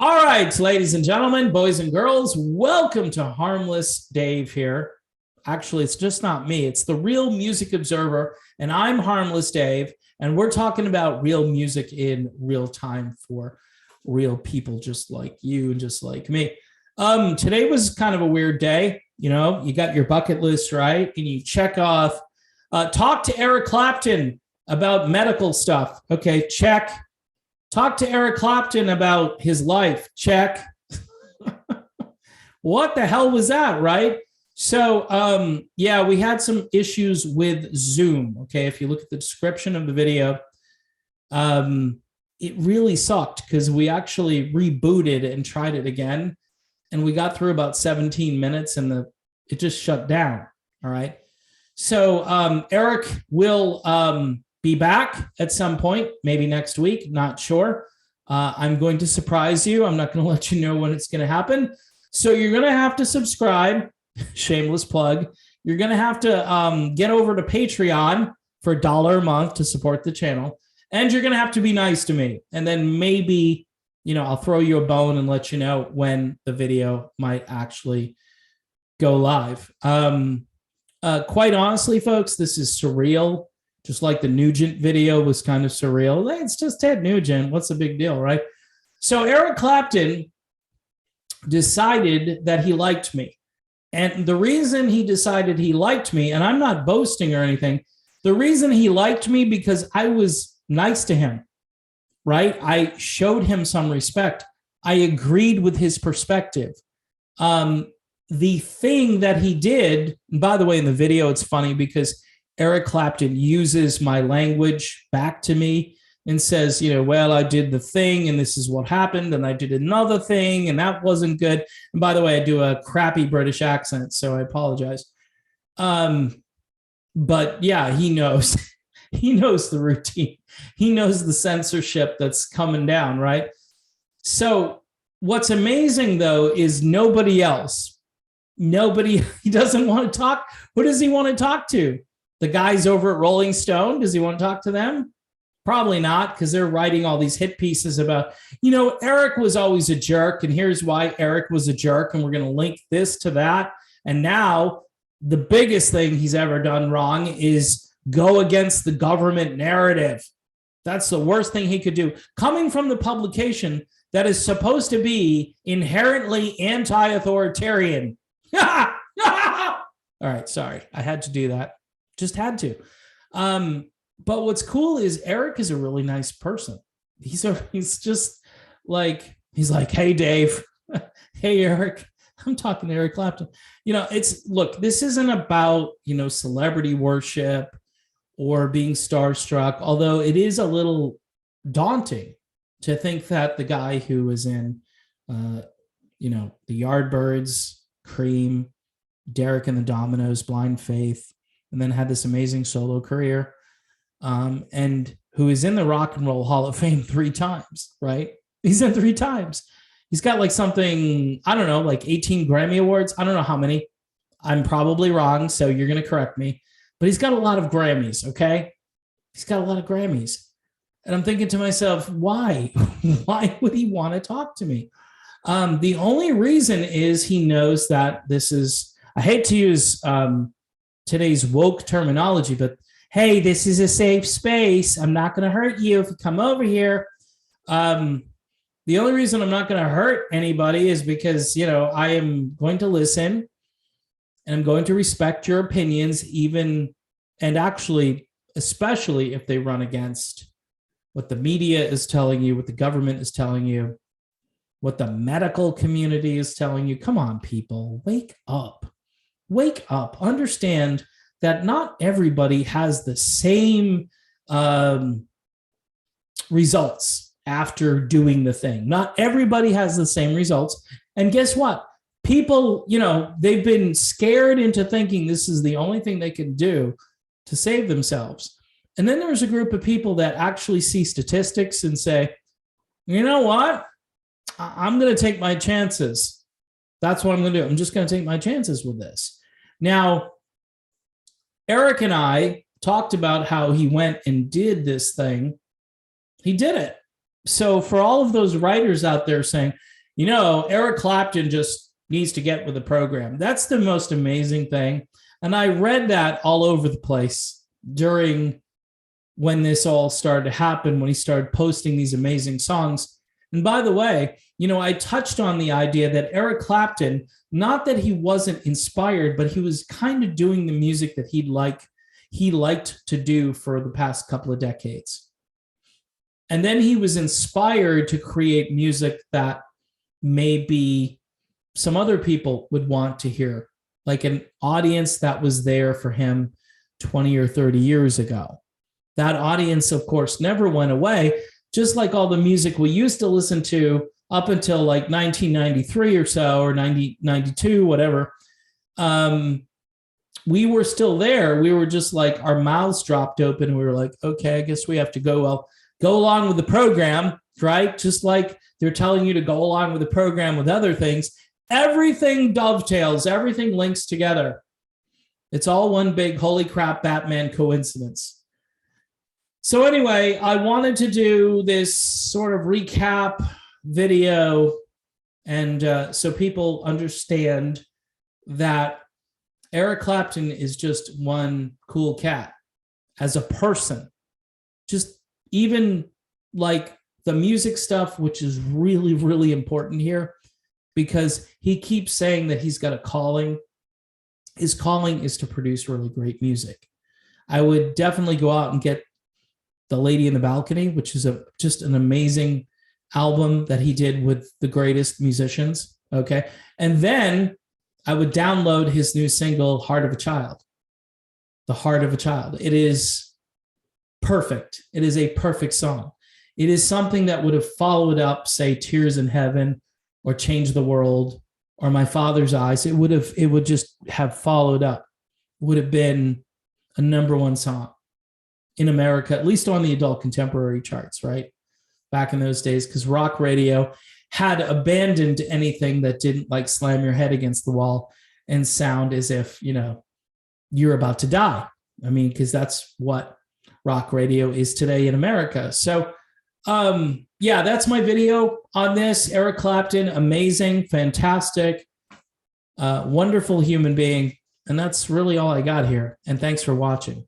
All right, ladies and gentlemen, boys and girls, welcome to Harmless Dave here. Actually, it's just not me. It's the Real Music Observer, and I'm Harmless Dave, and we're talking about real music in real time for real people just like you and just like me. Today was kind of a weird day. You know, you got your bucket list, right? And you check off, talk to Eric Clapton about medical stuff. Okay, check. Talk to Eric Clapton about his life. Check. What the hell was that, right? So, yeah, we had some issues with Zoom. Okay, if you look at the description of the video, it really sucked because we actually rebooted and tried it again, and we got through about 17 minutes, and it just shut down. All right. So, Eric will be back at some point, maybe next week, not sure. I'm going to surprise you. I'm not going to let you know when it's going to happen. So you're going to have to subscribe. Shameless plug. You're going to have to get over to Patreon for $1 a month to support the channel. And you're going to have to be nice to me. And then maybe, I'll throw you a bone and let you know when the video might actually go live. Quite honestly, folks, this is surreal. Just like the Nugent video was kind of surreal. It's just Ted Nugent. What's the big deal, right? So Eric Clapton decided that he liked me. And the reason he decided he liked me, and I'm not boasting or anything, the reason he liked me because I was nice to him, right? I showed him some respect. I agreed with his perspective. The thing that he did, and by the way, in the video, it's funny because Eric Clapton uses my language back to me and says, well, I did the thing and this is what happened. And I did another thing and that wasn't good. And by the way, I do a crappy British accent, so I apologize. But yeah, he knows, he knows the routine. He knows the censorship that's coming down, right? So what's amazing though, is he doesn't want to talk. Who does he want to talk to? The guys over at Rolling Stone, does he want to talk to them? Probably not, because they're writing all these hit pieces about, Eric was always a jerk, and here's why Eric was a jerk, and we're going to link this to that. And now the biggest thing he's ever done wrong is go against the government narrative. That's the worst thing he could do. Coming from the publication that is supposed to be inherently anti-authoritarian. All right, sorry. I had to do that. Just had to. But what's cool is Eric is a really nice person. He's like, hey, Dave. Hey, Eric. I'm talking to Eric Clapton. Look, this isn't about, celebrity worship or being starstruck, although it is a little daunting to think that the guy who was in, the Yardbirds, Cream, Derek and the Dominoes, Blind Faith, and then had this amazing solo career, and who is in the Rock and Roll Hall of Fame 3 times, right? He's in 3 times. He's got like something, I don't know, like 18 Grammy Awards. I don't know how many. I'm probably wrong, so you're going to correct me. But he's got a lot of Grammys, okay? He's got a lot of Grammys. And I'm thinking to myself, why? Why would he want to talk to me? The only reason is he knows that this is, I hate to use today's woke terminology, but hey, this is a safe space. I'm not going to hurt you if you come over here. The only reason I'm not going to hurt anybody is because, I am going to listen and I'm going to respect your opinions, even, and actually, especially if they run against what the media is telling you, what the government is telling you, what the medical community is telling you. Come on, people, wake up. Wake up. Understand that not everybody has the same results after doing the thing. Not everybody has the same results. And guess what? People, they've been scared into thinking this is the only thing they can do to save themselves. And then there's a group of people that actually see statistics and say, you know what? I'm going to take my chances. That's what I'm going to do. I'm just going to take my chances with this. Now, Eric and I talked about how he went and did this thing. He did it. So for all of those writers out there saying, Eric Clapton just needs to get with the program. That's the most amazing thing. And I read that all over the place during when this all started to happen, when he started posting these amazing songs. And by the way, I touched on the idea that Eric Clapton, not that he wasn't inspired, but he was kind of doing the music that he liked to do for the past couple of decades. And then he was inspired to create music that maybe some other people would want to hear, like an audience that was there for him 20 or 30 years ago. That audience, of course, never went away, just like all the music we used to listen to up until like 1993 or so, or 92, whatever. We were still there. We were just like, our mouths dropped open. And we were like, okay, I guess we have to go along with the program, right? Just like they're telling you to go along with the program with other things. Everything dovetails, everything links together. It's all one big holy crap Batman coincidence. So anyway, I wanted to do this sort of recap video, and so people understand that Eric Clapton is just one cool cat as a person. Just even like the music stuff, which is really, really important here, because he keeps saying that he's got a calling. His calling is to produce really great music. I would definitely go out and get The Lady in the Balcony, which is just an amazing album that he did with the greatest musicians. Okay. And then I would download his new single, Heart of a Child. The Heart of a Child. It is perfect. It is a perfect song. It is something that would have followed up, say, Tears in Heaven or Change the World or My Father's Eyes. It would just have followed up. Would have been a number one song in America, at least on the adult contemporary charts, right? Back in those days, because rock radio had abandoned anything that didn't like slam your head against the wall and sound as if, you're about to die. I mean, because that's what rock radio is today in America. So, yeah, that's my video on this. Eric Clapton, amazing, fantastic, wonderful human being. And that's really all I got here. And thanks for watching.